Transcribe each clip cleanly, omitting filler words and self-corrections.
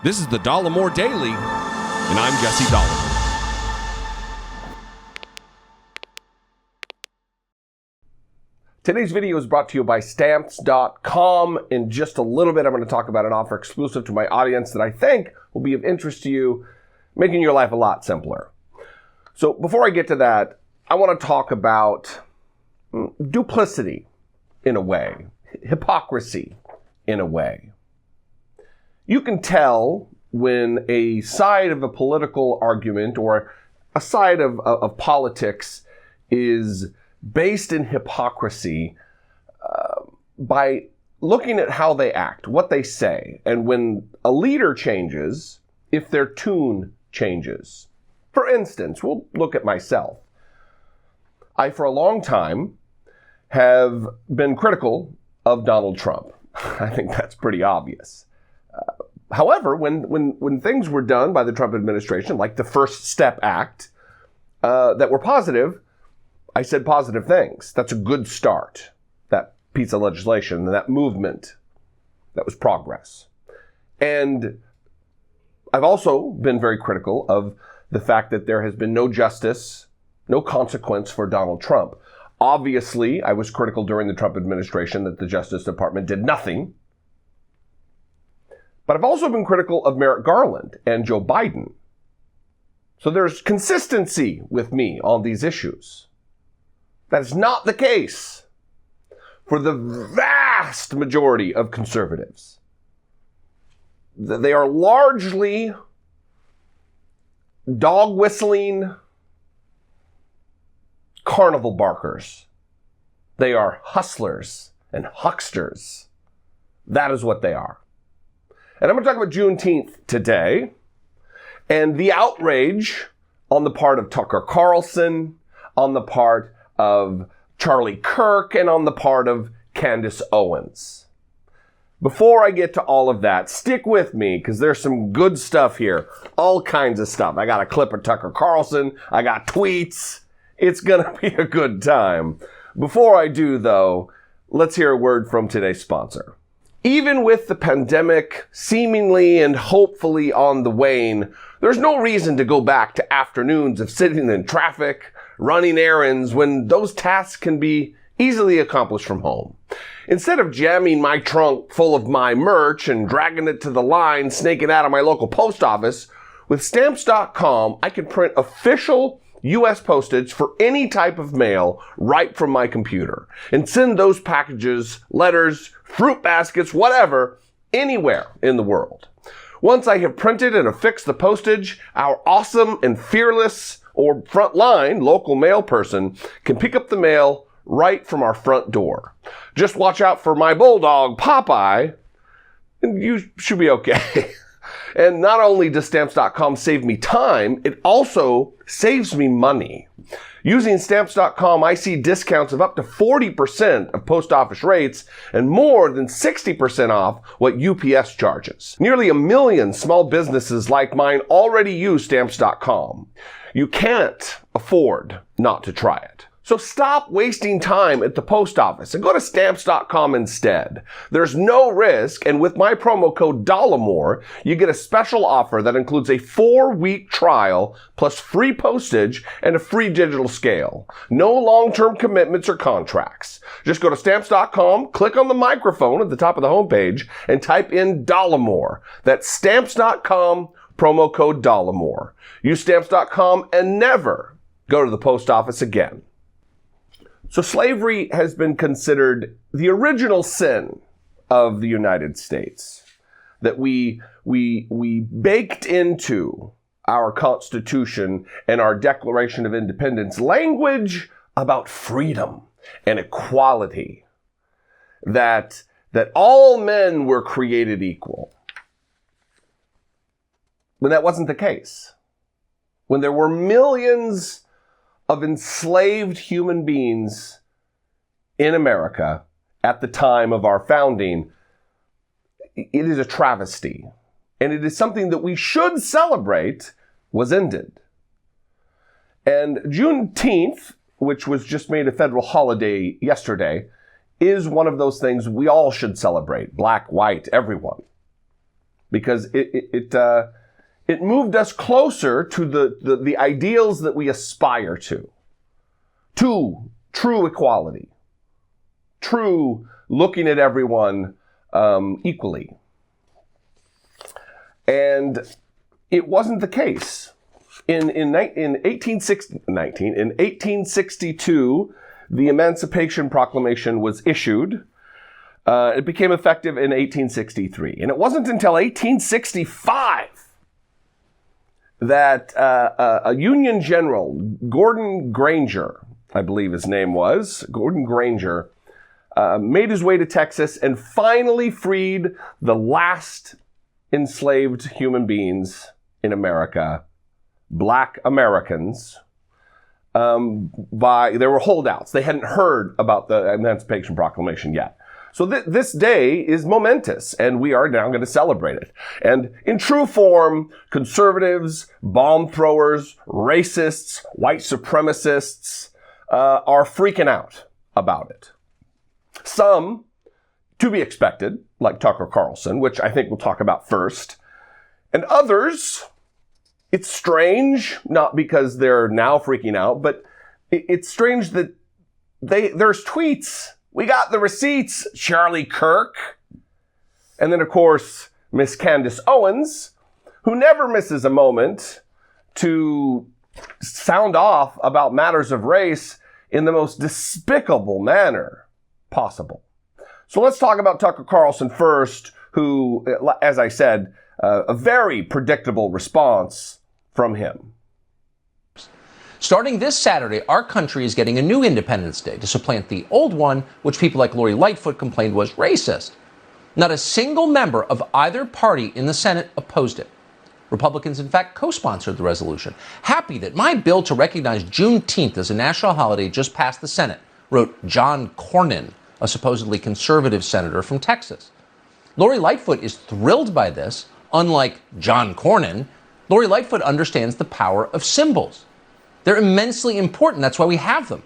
This is the Dollemore Daily, and I'm Jesse Dollemore. Today's video is brought to you by Stamps.com. In just a little bit, I'm going to talk about an offer exclusive to my audience that I think will be of interest to you, making your life a lot simpler. So before I get to that, I want to talk about duplicity in a way, hypocrisy in a way. You can tell when a side of a political argument or a side of politics is based in hypocrisy by looking at how they act, what they say, and when a leader changes, if their tune changes. For instance, we'll look at myself. I, for a long time, have been critical of Donald Trump. I think that's pretty obvious. However, when things were done by the Trump administration, like the First Step Act, that were positive, I said positive things. That's a good start, that piece of legislation, that movement. That was progress. And I've also been very critical of the fact that there has been no justice, no consequence for Donald Trump. Obviously, I was critical during the Trump administration that the Justice Department did nothing. But I've also been critical of Merrick Garland and Joe Biden. So there's consistency with me on these issues. That is not the case for the vast majority of conservatives. They are largely dog whistling carnival barkers. They are hustlers and hucksters. That is what they are. And I'm going to talk about Juneteenth today and the outrage on the part of Tucker Carlson, on the part of Charlie Kirk, and on the part of Candace Owens. Before I get to all of that, stick with me because there's some good stuff here. All kinds of stuff. I got a clip of Tucker Carlson. I got tweets. It's going to be a good time. Before I do, though, let's hear a word from today's sponsor. Even with the pandemic seemingly and hopefully on the wane, there's no reason to go back to afternoons of sitting in traffic, running errands, when those tasks can be easily accomplished from home. Instead of jamming my trunk full of my merch and dragging it to the line, snaking out of my local post office, with Stamps.com, I can print official U.S. postage for any type of mail right from my computer and send those packages, letters, fruit baskets, whatever, anywhere in the world. Once I have printed and affixed the postage, our awesome and fearless or frontline local mail person can pick up the mail right from our front door. Just watch out for my bulldog, Popeye, and you should be okay. And not only does Stamps.com save me time, it also saves me money. Using Stamps.com, I see discounts of up to 40% of post office rates and more than 60% off what UPS charges. Nearly 1 million small businesses like mine already use Stamps.com. You can't afford not to try it. So stop wasting time at the post office and go to Stamps.com instead. There's no risk, and with my promo code Dollemore, you get a special offer that includes a 4-week trial plus free postage and a free digital scale. No long-term commitments or contracts. Just go to Stamps.com, click on the microphone at the top of the homepage, and type in Dollemore. That's Stamps.com, promo code Dollemore. Use Stamps.com and never go to the post office again. So slavery has been considered the original sin of the United States, that we baked into our Constitution and our Declaration of Independence language about freedom and equality, that all men were created equal. When that wasn't the case, when there were millions of enslaved human beings in America at the time of our founding, it is a travesty. And it is something that we should celebrate was ended. And Juneteenth, which was just made a federal holiday yesterday, is one of those things we all should celebrate. Black, white, everyone. because it moved us closer to the ideals that we aspire to true equality, true looking at everyone equally. And it wasn't the case. In 1862, the Emancipation Proclamation was issued. It became effective in 1863. And it wasn't until 1865 that a Union general, Gordon Granger, I believe his name was, Gordon Granger, made his way to Texas and finally freed the last enslaved human beings in America, Black Americans. There were holdouts. They hadn't heard about the Emancipation Proclamation yet. So this day is momentous, and we are now going to celebrate it. And in true form, conservatives, bomb throwers, racists, white supremacists are freaking out about it. Some, to be expected, like Tucker Carlson, which I think we'll talk about first. And others, it's strange, not because they're now freaking out, but it's strange that there's tweets. We got the receipts, Charlie Kirk. And then, of course, Miss Candace Owens, who never misses a moment to sound off about matters of race in the most despicable manner possible. So let's talk about Tucker Carlson first, who, as I said, a very predictable response from him. Starting this Saturday, our country is getting a new Independence Day to supplant the old one, which people like Lori Lightfoot complained was racist. Not a single member of either party in the Senate opposed it. Republicans, in fact, co-sponsored the resolution. Happy that my bill to recognize Juneteenth as a national holiday just passed the Senate, wrote John Cornyn, a supposedly conservative senator from Texas. Lori Lightfoot is thrilled by this. Unlike John Cornyn, Lori Lightfoot understands the power of symbols. They're immensely important. That's why we have them.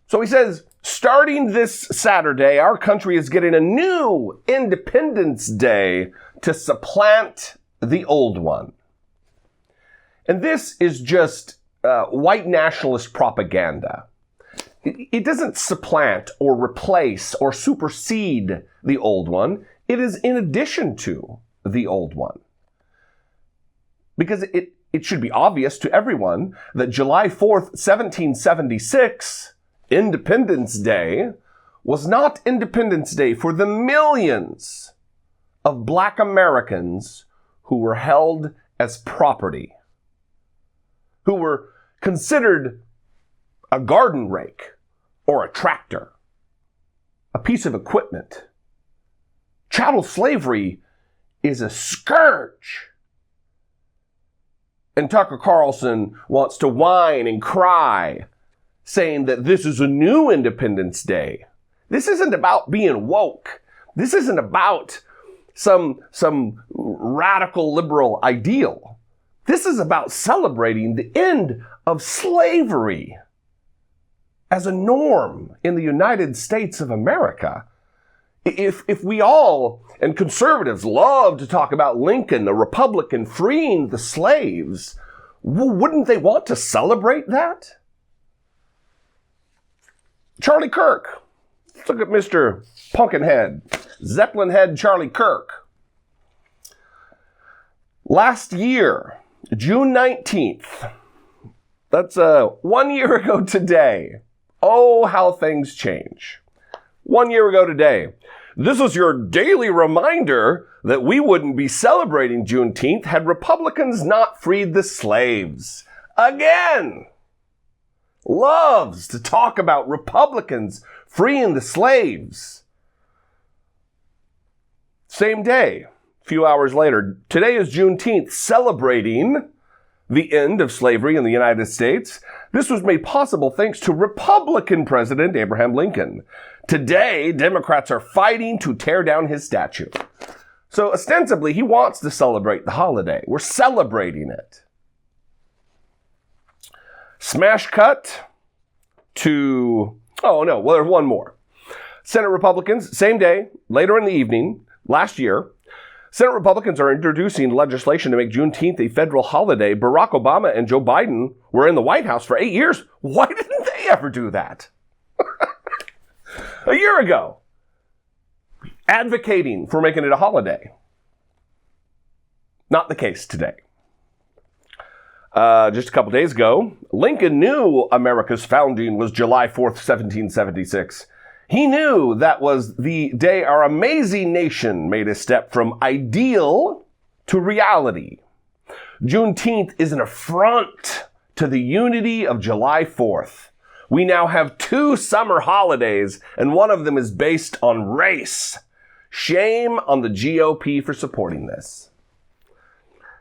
So he says, starting this Saturday, our country is getting a new Independence Day to supplant the old one. And this is just white nationalist propaganda. It doesn't supplant or replace or supersede the old one. It is in addition to the old one. Because it should be obvious to everyone that July 4th, 1776, Independence Day, was not Independence Day for the millions of Black Americans who were held as property, who were considered a garden rake or a tractor, a piece of equipment. Chattel slavery is a scourge. And Tucker Carlson wants to whine and cry, saying that this is a new Independence Day. This isn't about being woke. This isn't about some radical liberal ideal. This is about celebrating the end of slavery as a norm in the United States of America. If we all, and conservatives love to talk about Lincoln, the Republican, freeing the slaves, wouldn't they want to celebrate that? Charlie Kirk. Let's look at Mr. Pumpkinhead, Zeppelin head Charlie Kirk. Last year, June 19th, that's 1 year ago today. Oh, how things change. 1 year ago today. This was your daily reminder that we wouldn't be celebrating Juneteenth had Republicans not freed the slaves. Again! Loves to talk about Republicans freeing the slaves. Same day, a few hours later, today is Juneteenth, celebrating the end of slavery in the United States. This was made possible thanks to Republican President Abraham Lincoln. Today, Democrats are fighting to tear down his statue. So ostensibly, he wants to celebrate the holiday. We're celebrating it. Smash cut to, there's one more. Senate Republicans, same day, later in the evening, last year, Senate Republicans are introducing legislation to make Juneteenth a federal holiday. Barack Obama and Joe Biden were in the White House for 8 years. Why didn't they ever do that? A year ago, advocating for making it a holiday. Not the case today. Just a couple days ago, Lincoln knew America's founding was July 4th, 1776. He knew that was the day our amazing nation made a step from ideal to reality. Juneteenth is an affront to the unity of July 4th. We now have 2 summer holidays, and one of them is based on race. Shame on the GOP for supporting this.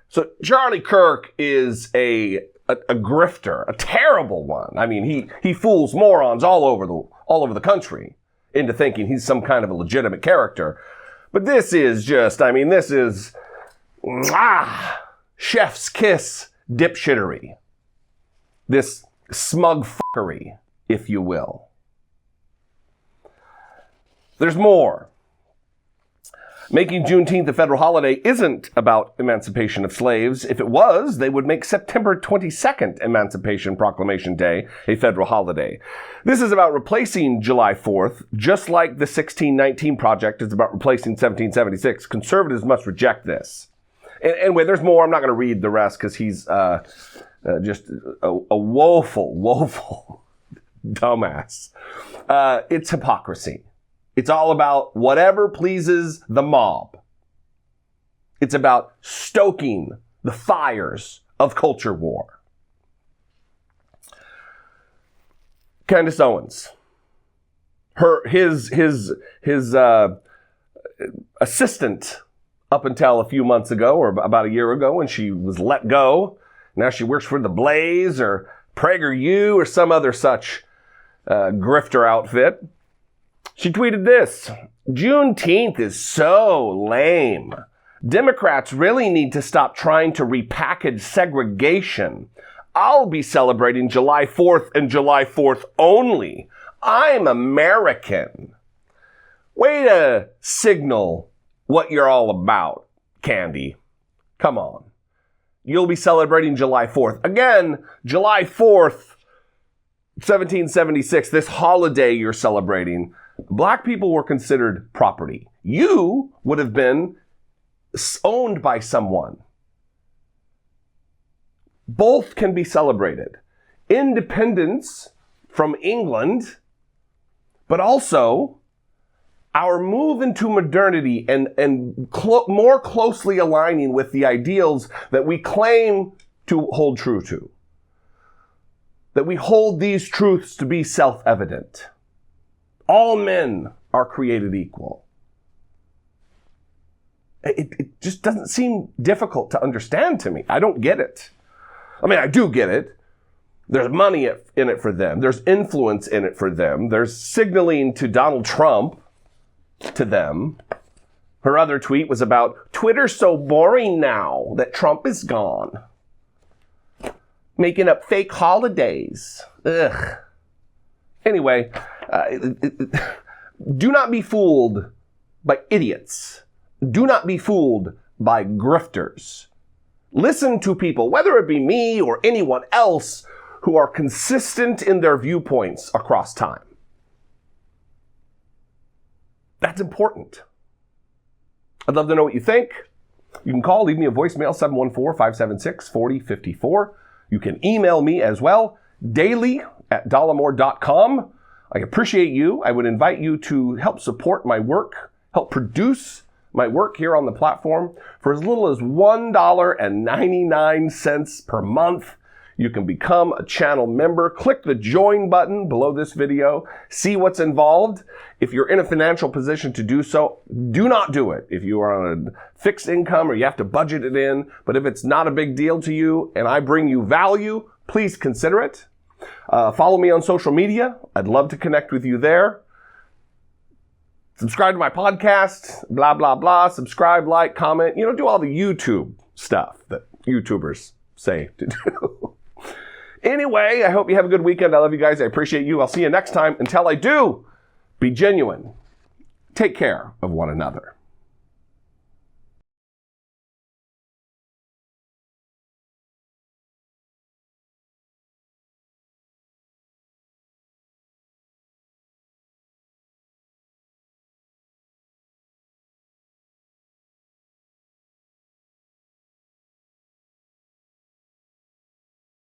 So Charlie Kirk is a grifter, a terrible one. I mean, he fools morons all over the country into thinking he's some kind of a legitimate character. But this is just, I mean, this is chef's kiss dipshittery. This smug fuckery, if you will. There's more. Making Juneteenth a federal holiday isn't about emancipation of slaves. If it was, they would make September 22nd, Emancipation Proclamation Day, a federal holiday. This is about replacing July 4th, just like the 1619 Project is about replacing 1776. Conservatives must reject this. Anyway, there's more. I'm not going to read the rest because he's just a woeful dumbass. It's hypocrisy. It's all about whatever pleases the mob. It's about stoking the fires of culture war. Candace Owens, his assistant up until a few months ago, or about a year ago, when she was let go. Now she works for the Blaze or PragerU or some other such grifter outfit. She tweeted this: Juneteenth is so lame. Democrats really need to stop trying to repackage segregation. I'll be celebrating July 4th and July 4th only. I'm American. Way to signal what you're all about, Candy. Come on. You'll be celebrating July 4th. Again, July 4th, 1776, this holiday you're celebrating, Black people were considered property. You would have been owned by someone. Both can be celebrated. Independence from England, but also our move into modernity and more closely aligning with the ideals that we claim to hold true to. That we hold these truths to be self-evident. All men are created equal. It just doesn't seem difficult to understand to me. I don't get it. I mean, I do get it. There's money in it for them. There's influence in it for them. There's signaling to Donald Trump to them. Her other tweet was about Twitter's so boring now that Trump is gone. Making up fake holidays. Ugh. Anyway, do not be fooled by idiots. Do not be fooled by grifters. Listen to people, whether it be me or anyone else, who are consistent in their viewpoints across time. That's important. I'd love to know what you think. You can call, leave me a voicemail, 714-576-4054. You can email me as well, daily@dollemore.com. I appreciate you. I would invite you to help support my work, help produce my work here on the platform for as little as $1.99 per month. You can become a channel member. Click the join button below this video. See what's involved. If you're in a financial position to do so, do not do it. If you are on a fixed income or you have to budget it in, but if it's not a big deal to you and I bring you value, please consider it. Follow me on social media. I'd love to connect with you there. Subscribe to my podcast, blah, blah, blah. Subscribe, like, comment. Do all the YouTube stuff that YouTubers say to do. Anyway, I hope you have a good weekend. I love you guys. I appreciate you. I'll see you next time. Until I do, be genuine. Take care of one another.